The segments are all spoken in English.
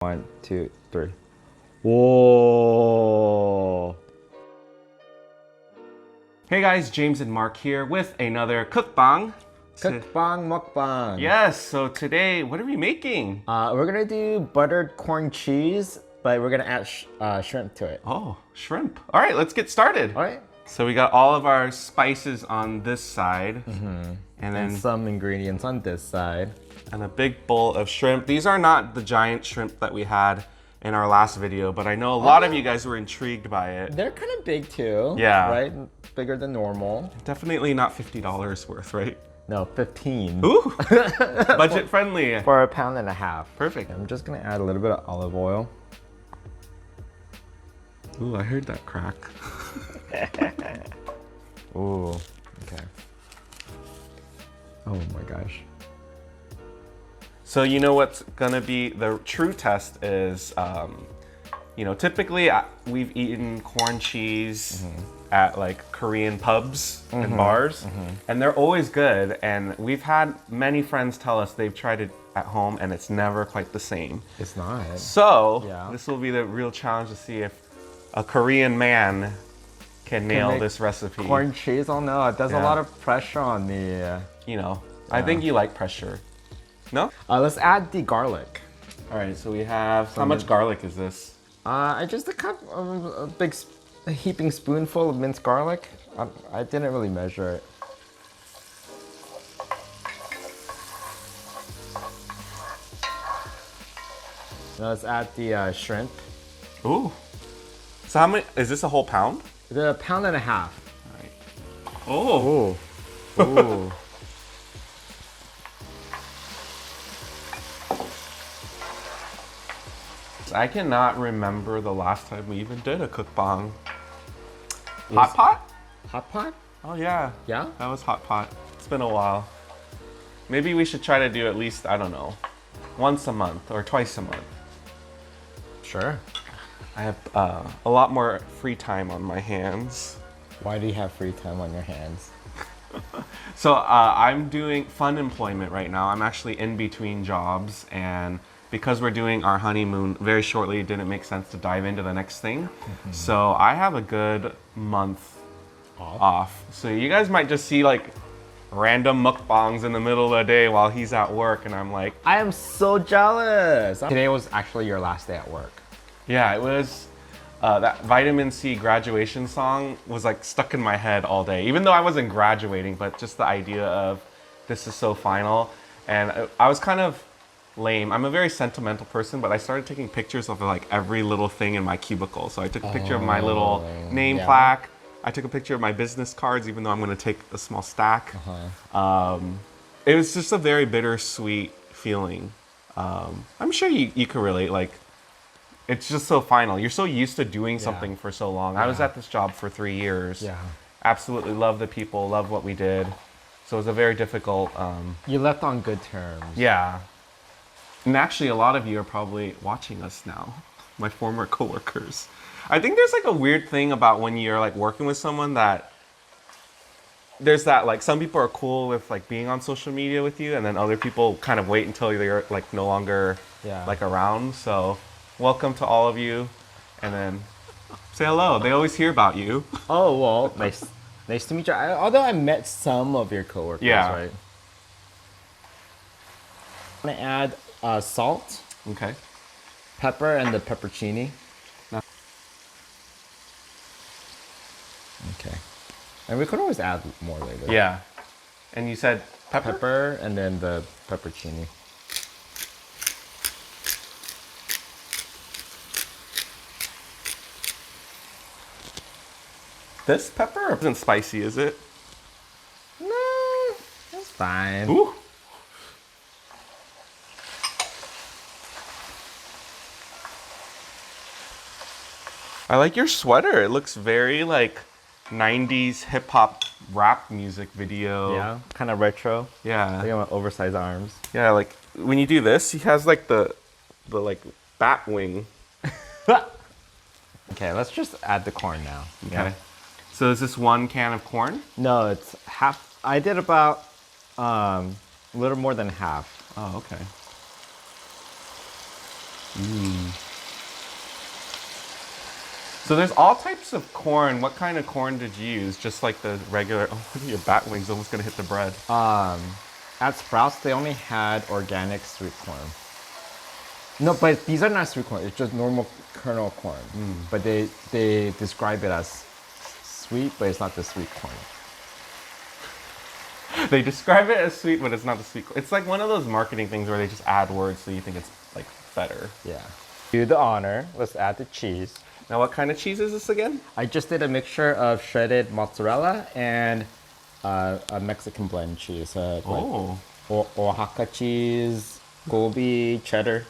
1, 2, 3. Whoa. Hey guys, James and Mark here with another cookbang. Cookbang mukbang. Yes, so today, what are we making? We're gonna do buttered corn cheese, but we're gonna add shrimp to it. Oh, shrimp. All right, let's get started. All right. So we got all of our spices on this side. And then And some ingredients on this side. and a big bowl of shrimp. These are not the giant shrimp that we had in our last video, but I know a lot of you guys were intrigued by it. They're kind of big too. Yeah. Right? Bigger than normal. Definitely not $50 worth, right? No, 15. Ooh, budget friendly. For £1.50. Perfect. I'm just gonna add a little bit of olive oil. Ooh, I heard that crack. Ooh, okay. Oh my gosh. So you know what's gonna be the true test is, you know, typically we've eaten corn cheese at like Korean pubs and bars, and they're always good. And we've had many friends tell us they've tried it at home and it's never quite the same. It's not. So Yeah. this will be the real challenge to see if a Korean man can nail make this recipe. Corn cheese, oh no, there's a Yeah. lot of pressure on the... You know, I think you like pressure. No? let's add the garlic. All right, so we have, how much garlic is this? Just a cup of a heaping spoonful of minced garlic. I didn't really measure it. Now let's add the shrimp. Ooh. So how many, is this a whole pound? The £1.50. Oh. Ooh. Ooh. I cannot remember the last time we even did a cookbang. Hot pot? Hot pot? Oh yeah. Yeah? That was hot pot. It's been a while. Maybe we should try to do at least, I don't know, once a month or twice a month. Sure. I have a lot more free time on my hands. Why do you have free time on your hands? So I'm doing fun employment right now. I'm actually in between jobs, and because we're doing our honeymoon very shortly, it didn't make sense to dive into the next thing. So I have a good month off. So you guys might just see like random mukbangs in the middle of the day while he's at work, and I'm like, I am so jealous. Today was actually your last day at work. yeah, it was. That Vitamin C graduation song was like stuck in my head all day, even though I wasn't graduating, but just the idea of this is so final. And I was kind of lame. I'm a very sentimental person, but I started taking pictures of like every little thing in my cubicle. So I took a picture of my little name yeah. plaque. I took a picture of my business cards, even though I'm going to take a small stack. It was just a very bittersweet feeling. I'm sure you can relate. Like, it's just so final. You're so used to doing something for so long. I was at this job for 3 years. Yeah. Absolutely love the people, love what we did. So it was a very difficult, You left on good terms. yeah. And actually, a lot of you are probably watching us now, my former coworkers. I think there's like a weird thing about when you're like working with someone that there's that, like, some people are cool with like being on social media with you, and then other people kind of wait until you're like no longer like around. So welcome to all of you, and then say hello. They always hear about you. Oh, well, nice to meet you. Although I met some of your coworkers, Yeah. right? I'm gonna add salt, Okay. pepper, and the peppercini. No. Okay. And we could always add more later. Yeah. And you said pepper? Pepper and then the peppercini. This pepper isn't spicy, is it? No, that's fine. Ooh. I like your sweater. It looks very like 90s hip hop rap music video. Yeah, kind of retro. Yeah. I got my oversized arms. Yeah, like when you do this, he has like the like bat wing. Okay, let's just add the corn now. Okay. So is this 1 can of corn? No, it's half. I did about a little more than half. Oh, okay. So there's all types of corn. What kind of corn did you use? Just like the regular. Oh, look at your bat wings almost gonna hit the bread. At Sprouts, they only had organic sweet corn. No, but these are not sweet corn. It's just normal kernel corn. But they describe it as sweet, but it's not the sweet corn. They describe it as sweet, but it's not the sweet corn. It's like one of those marketing things where they just add words so you think it's like better. Yeah. Do the honor. Let's add the cheese. Now, what kind of cheese is this again? I just did a mixture of shredded mozzarella and a Mexican blend cheese. Oaxaca cheese, Gobi, cheddar.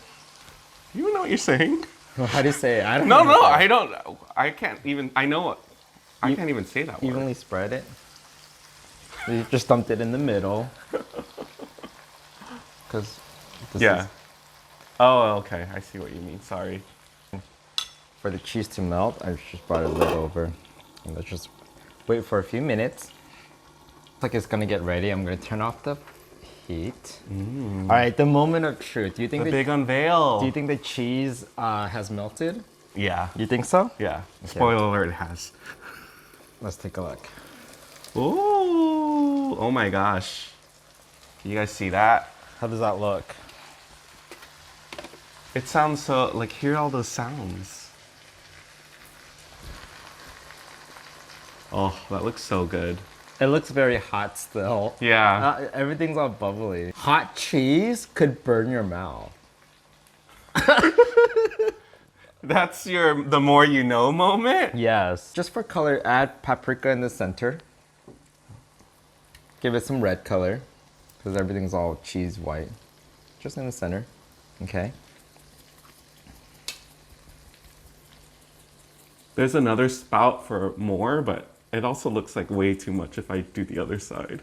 Do you even know what you're saying? How do you say it? I don't No, know. I don't. I can't even. I know what. I can't even say that word. Evenly spread it. You just dumped it in the middle. Because Yeah. Oh, okay. I see what you mean. Sorry. For the cheese to melt, I just brought it right over. And let's just wait for a few minutes. Looks like it's gonna get ready. I'm gonna turn off the heat. All right, the moment of truth. Do you think The big unveil. Do you think the cheese has melted? Yeah. You think so? Yeah. Spoiler alert, it has. Let's take a look. Ooh. Oh my gosh. You guys see that? How does that look? It sounds so, like, hear all those sounds. Oh, that looks so good. It looks very hot still. Yeah. Everything's all bubbly. Hot cheese could burn your mouth. That's your the more you know moment? Yes. Just for color, add paprika in the center. Give it some red color, because everything's all cheese white. Just in the center. Okay. There's another spout for more, but it also looks like way too much if I do the other side.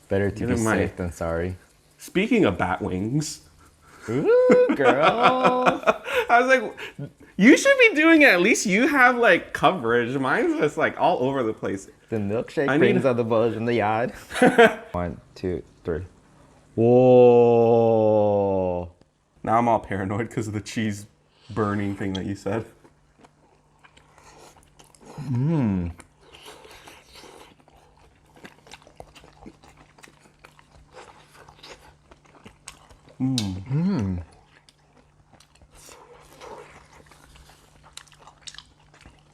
Better to be Never mind. safe than sorry. Speaking of bat wings, Ooh, girl. I was like, you should be doing it. At least you have like coverage. Mine's just like all over the place. The milkshake I brings need- out the buzz in the yard. 1, 2, 3. Whoa. Now I'm all paranoid because of the cheese burning thing that you said.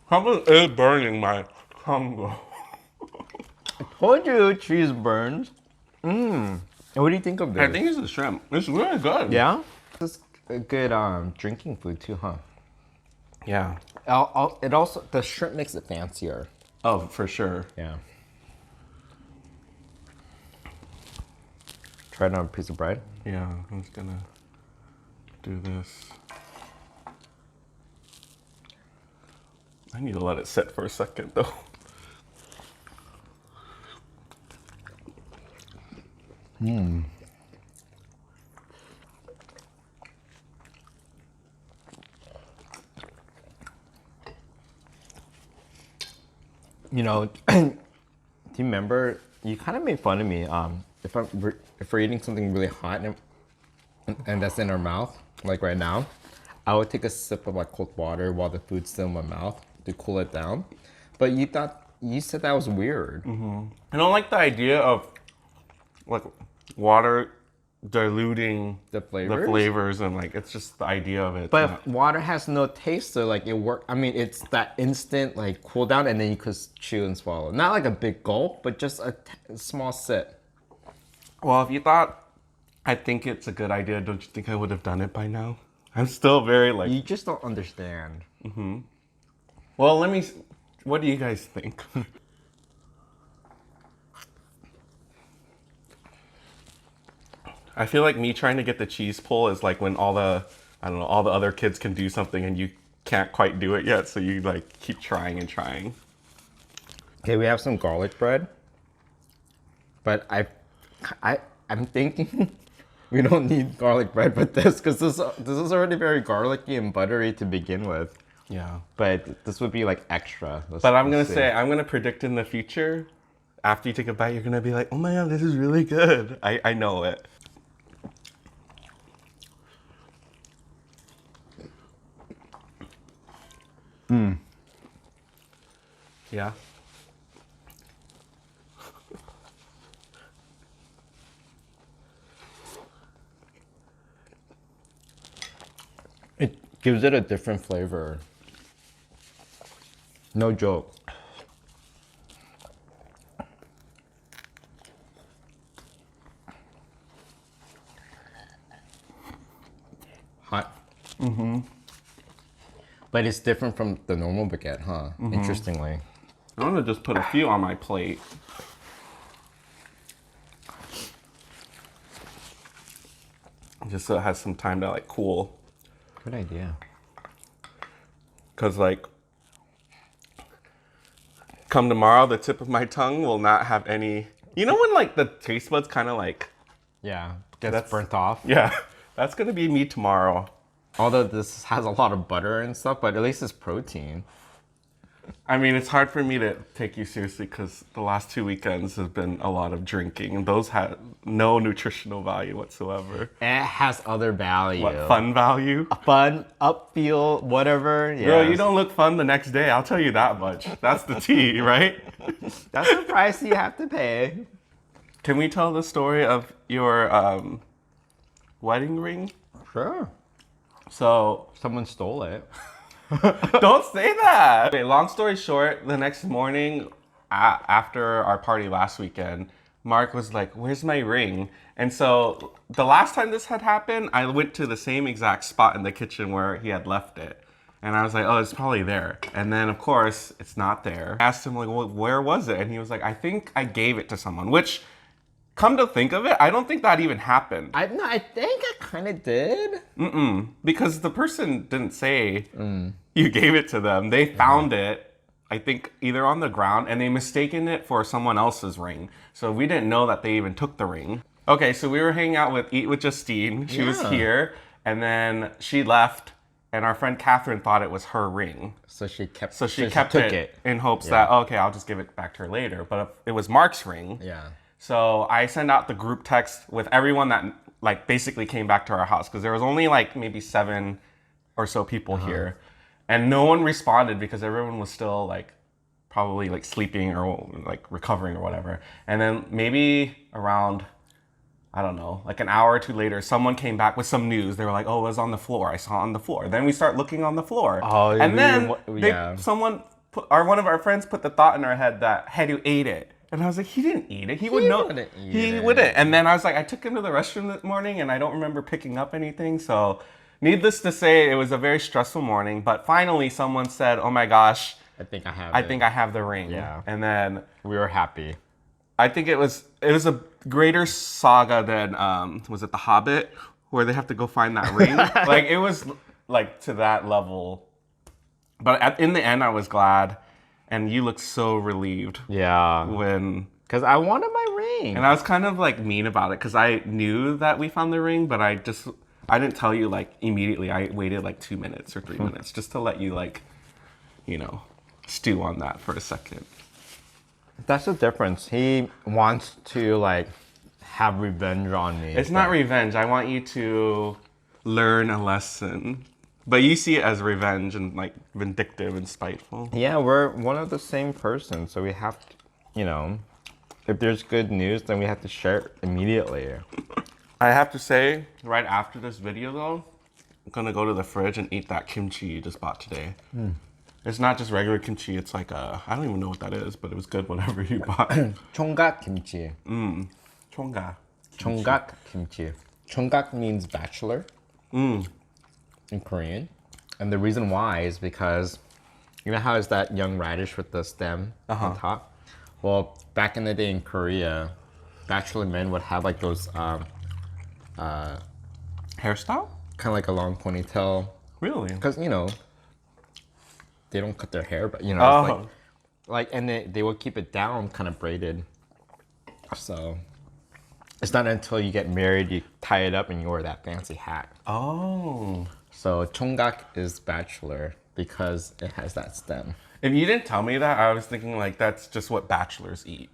Something is burning my tongue. Told you cheese burns. And what do you think of this? I think it's the shrimp. It's really good. Yeah? This is a good drinking food too, huh? Yeah. It also, the shrimp makes it fancier. Oh, for sure. Yeah. Try it on a piece of bread. Yeah, I'm just gonna do this. I need to let it sit for a second though. You know, do you remember, you kind of made fun of me if we're eating something really hot and that's in our mouth, like right now, I would take a sip of like cold water while the food's still in my mouth to cool it down. But you said that was weird. I don't like the idea of like water diluting The flavors? flavors and like it's just the idea of it. But if water has no taste, so like it work. I mean, it's that instant like cool down, and then you could chew and swallow. Not like a big gulp, but just a small sip. Well, if you thought I think it's a good idea, don't you think I would have done it by now? I'm still very like. You just don't understand. Well, let me. What do you guys think? I feel like me trying to get the cheese pull is like when all the other kids can do something and you can't quite do it yet, so you like keep trying and trying. Okay, we have some garlic bread, but I'm thinking we don't need garlic bread with this because this is already very garlicky and buttery to begin with. Yeah. But this would be like extra. But I'm gonna predict in the future, after you take a bite, you're gonna be like, oh my god, this is really good. I know it. Yeah. It gives it a different flavor. No joke. Hot. But it's different from the normal baguette, huh? Interestingly. I'm gonna just put a few on my plate. Just so it has some time to like cool. Good idea. Cause like, come tomorrow, the tip of my tongue will not have any. You know when like the taste buds kind of like, Yeah, gets That's- burnt off. yeah, that's gonna be me tomorrow. Although this has a lot of butter and stuff, but at least it's protein. I mean, it's hard for me to take you seriously because the last 2 weekends have been a lot of drinking, and those had no nutritional value whatsoever. And it has other value. What, fun value? Fun, upfeel, whatever. Yeah. Girl, you don't look fun the next day. I'll tell you that much. That's the tea, right? That's the price you have to pay. Can we tell the story of your wedding ring? Sure. So, Someone stole it. don't say that. Okay, long story short, the next morning after our party last weekend, Mark was like, "Where's my ring?" And so the last time this had happened, I went to the same exact spot in the kitchen where he had left it. And I was like, "Oh, it's probably there." And then, of course, it's not there. I asked him, like, "Well, where was it?" And he was like, "I think I gave it to someone," which, come to think of it, I don't think that even happened. I think I kind of did. Because the person didn't say you gave it to them. They found it, I think, either on the ground, and they mistaken it for someone else's ring. So we didn't know that they even took the ring. Okay, so we were hanging out with Eat with Justine. She was Yeah. here, and then she left, and our friend Catherine thought it was her ring. So she kept. So she kept took it in hopes that, okay, I'll just give it back to her later. But it was Mark's ring. Yeah. So I sent out the group text with everyone that like basically came back to our house because there was only like maybe 7 or so people here, and no one responded because everyone was still like probably like sleeping or like recovering or whatever. And then maybe around, I don't know, like an hour or two later, someone came back with some news. They were like, "Oh, it was on the floor. I saw it on the floor." Then we start looking on the floor. Oh, and then yeah. someone one of our friends put the thought in our head that Hedu ate it. And I was like, he didn't eat it. He would know. wouldn't eat He it. wouldn't. And then I was like, I took him to the restroom that morning and I don't remember picking up anything. So needless to say, it was a very stressful morning. But finally someone said, "Oh my gosh, I think I have. I think I have the ring." Yeah. And then we were happy. I think it was a greater saga than was it The Hobbit, where they have to go find that ring? Like it was like to that level. But in the end, I was glad, and you looked so relieved Yeah. when. Because I wanted my ring. And I was kind of like mean about it because I knew that we found the ring, but I didn't tell you like immediately. I waited like 2 minutes or 3 minutes just to let you like, stew on that for a second. That's the difference. He wants to like have revenge on me. It's not revenge. I want you to learn a lesson. But you see it as revenge and like vindictive and spiteful. Yeah, we're one of the same person, so we have to, if there's good news, then we have to share it immediately. I have to say, right after this video though, I'm gonna go to the fridge and eat that kimchi you just bought today. It's not just regular kimchi, it's like I don't even know what that is, but it was good whatever you bought. 총각 kimchi. Chonga. 총각 kimchi. 총각 means bachelor in Korean. And the reason why is because, you know how is that young radish with the stem on top? Well, back in the day in Korea, bachelor men would have like those Hairstyle? kind of like a long ponytail. Really? Because, they don't cut their hair, but, it's like and they would keep it down, kind of braided. So it's not until you get married, you tie it up and you wear that fancy hat. Oh. So 총각 is bachelor because it has that stem. If you didn't tell me that, I was thinking like that's just what bachelors eat.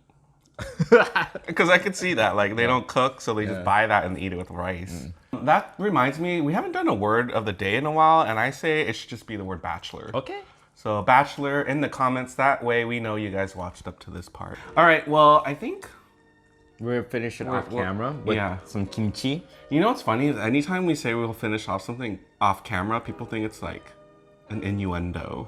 Because I could see that. Like they don't cook, so they just buy that and eat it with rice. That reminds me, we haven't done a word of the day in a while, and I say it should just be the word bachelor. Okay. So Bachelor in the comments. That way we know you guys watched up to this part. All right. Well, I think We're finishing off camera with some kimchi. you know what's funny is anytime we say we'll finish off something off camera, people think it's like an innuendo.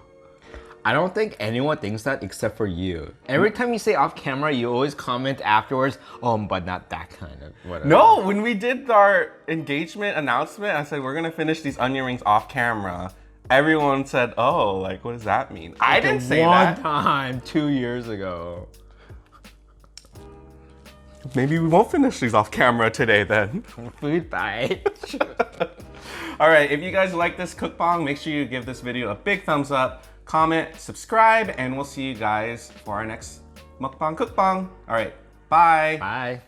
I don't think anyone thinks that except for you. Every time you say off camera, you always comment afterwards, oh, but not that kind of whatever. No, when we did our engagement announcement, I said we're gonna finish these onion rings off camera. Everyone said, oh, like what does that mean? I didn't say One that. time, 2 years ago. Maybe we won't finish these off camera today then. Food fight. All right, if you guys like this cookbang, make sure you give this video a big thumbs up, comment, subscribe, and we'll see you guys for our next mukbang cookbang. All right, bye. Bye.